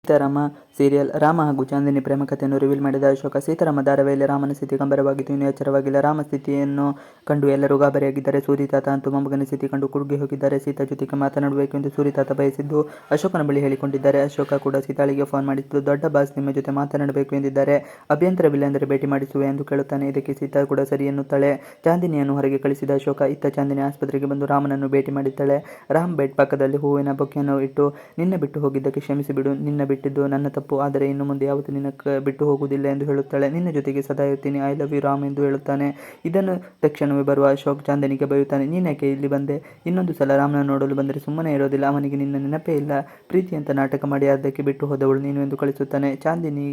Seetharama serial Rama ಹಾಗೂ ಚಾಂದಿನಿ ಪ್ರೇಮ ಕಥೆಯನ್ನು reveal ಮಾಡಿದ ಅಶೋಕ. ಸೀತಾರಾಮ ಧಾರಾವಾಹಿಯಲ್ಲಿ ರಾಮನ ಸ್ಥಿತಿ ಗಂಭೀರವಾಗಿದ್ದು ಇನ್ನೂ ಎಚ್ಚರವಾಗಿಲ್ಲ. ರಾಮ ಸ್ಥಿತಿಯನ್ನು ಕಂಡು ಎಲ್ಲರೂ ಗಾಬರಿಯಾಗಿದ್ದಾರೆ. ಸೂರಿತಾತ ಅಂತೂ ಮೊಮ್ಮಗನ ಸ್ಥಿತಿ ಕಂಡು ಕುಗ್ಗಿ ಹೋಗಿದ್ದಾರೆ. ಸೀತಾ ಜೊತೆಗೆ ಮಾತನಾಡಬೇಕು ಎಂದು ಸೂರಿತಾತ ಬಯಸಿದ್ದು ಅಶೋಕನ ಬಳಿ ಹೇಳಿಕೊಂಡಿದ್ದಾರೆ. ಅಶೋಕ ಕೂಡ ಸೀತಾಳಿಗೆ ಫೋನ್ ಮಾಡಿದ್ದು, ದೊಡ್ಡ ಬಾಸ್ ನಿಮ್ಮ ಜೊತೆ ಮಾತನಾಡಬೇಕು ಎಂದಿದ್ದಾರೆ. ಅಭ್ಯಂತರವಿಲ್ಲ ಎಂದರೆ ಭೇಟಿ ಮಾಡಿಸುವೆ ಎಂದು ಕೇಳುತ್ತಾನೆ. ಇದಕ್ಕೆ ಸೀತಾ ಕೂಡ ಸರಿ ಎನ್ನುತ್ತಾಳೆ. ಚಾಂದಿನಿಯನ್ನು ಹೊರಗೆ ಕಳಿಸಿದ ಅಶೋಕ. ಇತ್ತ ಚಾಂದಿನಿ ಆಸ್ಪತ್ರೆಗೆ ಬಂದು ರಾಮನನ್ನು ಭೇಟಿ ಮಾಡಿದ್ದಾಳೆ. ರಾಮ್ ಬೆಡ್ ಪಕ್ಕದಲ್ಲಿ ಹೂವಿನ ಬೊಕ್ಕೆಯನ್ನು ಇಟ್ಟು, ನಿನ್ನ ಬಿಟ್ಟು ಹೋಗಿದ್ದಕ್ಕೆ ಕ್ಷಮಿಸಿ ಬಿಡು. ನಿನ್ನ ಬಿಟ್ಟಿದ್ದು ನನ್ನ ತಪ್ಪು, ಆದರೆ ಇನ್ನು ಮುಂದೆ ಯಾವತ್ತೂ ನಿನ್ನ ಬಿಟ್ಟು ಹೋಗುವುದಿಲ್ಲ ಎಂದು ಹೇಳುತ್ತಾಳೆ. ನಿನ್ನ ಜೊತೆಗೆ ಸದಾ ಇರ್ತೀನಿ, ಐ ಲವ್ ಯು ರಾಮ್ ಎಂದು ಹೇಳುತ್ತಾನೆ. ಇದನ್ನು ತಕ್ಷಣವೇ ಬರುವ ಅಶೋಕ್ ಚಾಂದಿನಿಗೆ ಬೈಯುತ್ತಾನೆ. ನೀನ್ಯಾಕೆ ಇಲ್ಲಿ ಬಂದೆ? ಇನ್ನೊಂದು ಸಲ ರಾಮನ ನೋಡಲು ಬಂದರೆ ಸುಮ್ಮನೆ ಇರೋದಿಲ್ಲ. ಅವನಿಗೆ ನಿನ್ನ ನೆನಪೇ ಇಲ್ಲ. ಪ್ರೀತಿ ಅಂತ ನಾಟಕ ಮಾಡಿ ಅರ್ಧಕ್ಕೆ ಬಿಟ್ಟು ಹೋದವಳು ನೀನು ಎಂದು ಕಳಿಸುತ್ತಾನೆ. ಚಾಂದಿನಿ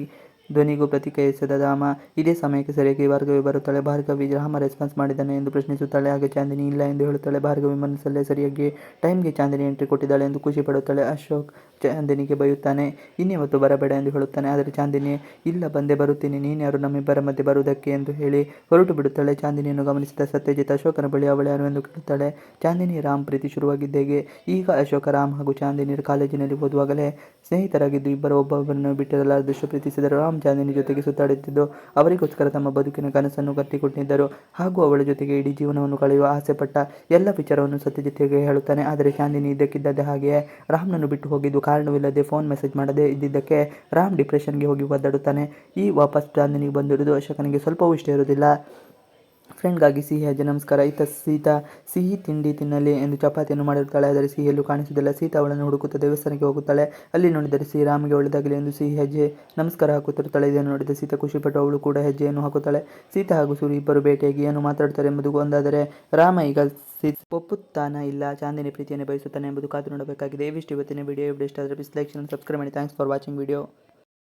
ಧ್ವನಿಗೂ ಪ್ರತಿಕ್ರಿಯಿಸಿದ ರಾಮ. ಇದೇ ಸಮಯಕ್ಕೆ ಸರಿಯಾಗಿ ಭಾರ್ಗವಿ ಬರುತ್ತಾಳೆ. ಭಾರ್ಗವಿ ರಾಮ ರೆಸ್ಪಾನ್ಸ್ ಮಾಡಿದ್ದಾನೆ ಎಂದು ಪ್ರಶ್ನಿಸುತ್ತಾಳೆ. ಆಗ ಚಾಂದಿನಿ ಇಲ್ಲ ಎಂದು ಹೇಳುತ್ತಾಳೆ. ಭಾರ್ಗವಿ ಮನಸ್ಸಲ್ಲೇ ಸರಿಯಾಗಿ ಟೈಮ್ಗೆ ಚಾಂದಿನಿ ಎಂಟ್ರಿ ಕೊಟ್ಟಿದ್ದಾಳೆ ಎಂದು ಖುಷಿ ಪಡುತ್ತಾಳೆ. ಅಶೋಕ್ ಚಾಂದಿನಿಗೆ ಬೈಯುತ್ತಾನೆ. ಇನ್ಯಾವತ್ತೂ ಬರಬೇಡ ಎಂದು ಹೇಳುತ್ತಾನೆ. ಆದರೆ ಚಾಂದಿನಿ ಇಲ್ಲ, ಬಂದೇ ಬರುತ್ತೀನಿ, ನೀನ್ಯಾರು ನಮ್ಮಿಬ್ಬರ ಮಧ್ಯೆ ಬರುವುದಕ್ಕೆ ಎಂದು ಹೇಳಿ ಹೊರಟು ಬಿಡುತ್ತಾಳೆ. ಚಾಂದಿನಿಯನ್ನು ಗಮನಿಸಿದ ಸತ್ಯಜಿತ್ ಅಶೋಕನ ಬಳಿ ಅವಳ್ಯಾರು ಎಂದು ಕೇಳುತ್ತಾಳೆ. ಚಾಂದಿನಿ ರಾಮ್ ಪ್ರೀತಿ ಶುರುವಾಗಿದ್ದೇಗೆ. ಈಗ ಅಶೋಕ ರಾಮ್ ಹಾಗೂ ಚಾಂದಿನಿ ಕಾಲೇಜಿನಲ್ಲಿ ಓದುವಾಗಲೇ ಸ್ನೇಹಿತರಾಗಿದ್ದು ಇಬ್ಬರು ಒಬ್ಬೊಬ್ಬರನ್ನು ಬಿಟ್ಟಿರಲಾರದಷ್ಟು ಪ್ರೀತಿಸಿದರು. ರಾಮ್ ಚಾಂದಿನಿ ಜೊತೆಗೆ ಸುತ್ತಾಡುತ್ತಿದ್ದು ಅವರಿಗೋಸ್ಕರ ತಮ್ಮ ಬದುಕಿನ ಕನಸನ್ನು ಕಟ್ಟಿಕೊಂಡಿದ್ದರು ಹಾಗೂ ಅವಳ ಜೊತೆಗೆ ಇಡೀ ಜೀವನವನ್ನು ಕಳೆಯುವ ಆಸೆ ಪಟ್ಟ ಎಲ್ಲ ವಿಚಾರವನ್ನು ಸತ್ಯಜಿತ್ಗೆ ಹೇಳುತ್ತಾನೆ. ಆದರೆ ಚಾಂದಿನಿ ಇದ್ದಕ್ಕಿದ್ದಂತೆ ಹಾಗೆಯೇ ರಾಮ್ನನ್ನು ಬಿಟ್ಟು ಹೋಗಿದ್ದು ಕಾರಣವಿಲ್ಲದೆ ಫೋನ್ ಮೆಸೇಜ್ ಮಾಡದೆ ಇದ್ದಿದ್ದಕ್ಕೆ ರಾಮ್ ಡಿಪ್ರೆಷನ್ಗೆ ಹೋಗಿ ಒದ್ದಾಡುತ್ತಾನೆ. ಈ ವಾಪಸ್ ಚಾಂದಿನಿಗೆ ಬಂದಿರುವುದು ಅಶೋಕನಿಗೆ ಸ್ವಲ್ಪವೂ ಇಷ್ಟ ಇರುವುದಿಲ್ಲ. ಫ್ರೆಂಡ್ಗಾಗಿ ಸಿಹಿ ಅಜ್ಜಿ ನಮಸ್ಕಾರ. ಇತ್ತ ಸೀತಾ ಸಿಹಿ ತಿಂಡಿ ತಿನ್ನಲಿ ಎಂದು ಚಪಾತಿಯನ್ನು ಮಾಡಿರುತ್ತಾಳೆ. ಆದರೆ ಸಿಹಿಯಲ್ಲೂ ಕಾಣಿಸುವುದಿಲ್ಲ. ಸೀತಾ ಅವಳನ್ನು ಹುಡುಕುತ್ತಾ ದೇವಸ್ಥಾನಕ್ಕೆ ಹೋಗುತ್ತಾಳೆ. ಅಲ್ಲಿ ನೋಡಿದರೆ ಶ್ರೀರಾಮ್ಗೆ ಒಳ್ಳೆಯದಾಗಲಿ ಎಂದು ಸಿಹಿ ಹೆಜ್ಜೆ ನಮಸ್ಕಾರ ಹಾಕುತ್ತಿರುತ್ತಾಳೆ. ಇದನ್ನು ನೋಡಿದ ಸೀತಾ ಖುಷಿಪಟ್ಟು ಅವಳು ಕೂಡ ಹೆಜ್ಜೆಯನ್ನು ಹಾಕುತ್ತಾಳೆ. ಸೀತಾ ಹಾಗೂ ಸೂರಿ ಇಬ್ಬರು ಭೇಟಿಯಾಗಿ ಏನು ಮಾತಾಡುತ್ತಾರೆ ಎಂಬುದು ಒಂದಾದರೆ ರಾಮ ಈಗ ಒಪ್ಪುತ್ತಾನ ಇಲ್ಲ ಚಾಂದಿನಿ ಪ್ರೀತಿಯನ್ನು ಬಯಸುತ್ತಾನೆ ಎಂಬುದು ಕಾದು ನೋಡಬೇಕಾಗಿದೆ. ಇವಿಷ್ಟು ಇವತ್ತಿನ ವಿಡಿಯೋ. ಇಷ್ಟ ಆದರೆ ಪ್ಲೀಸ್ ಲೈಕ್, ಸಬ್ಸ್ಕ್ರೈಬ್ ಮಾಡಿ. Thanks for watching video.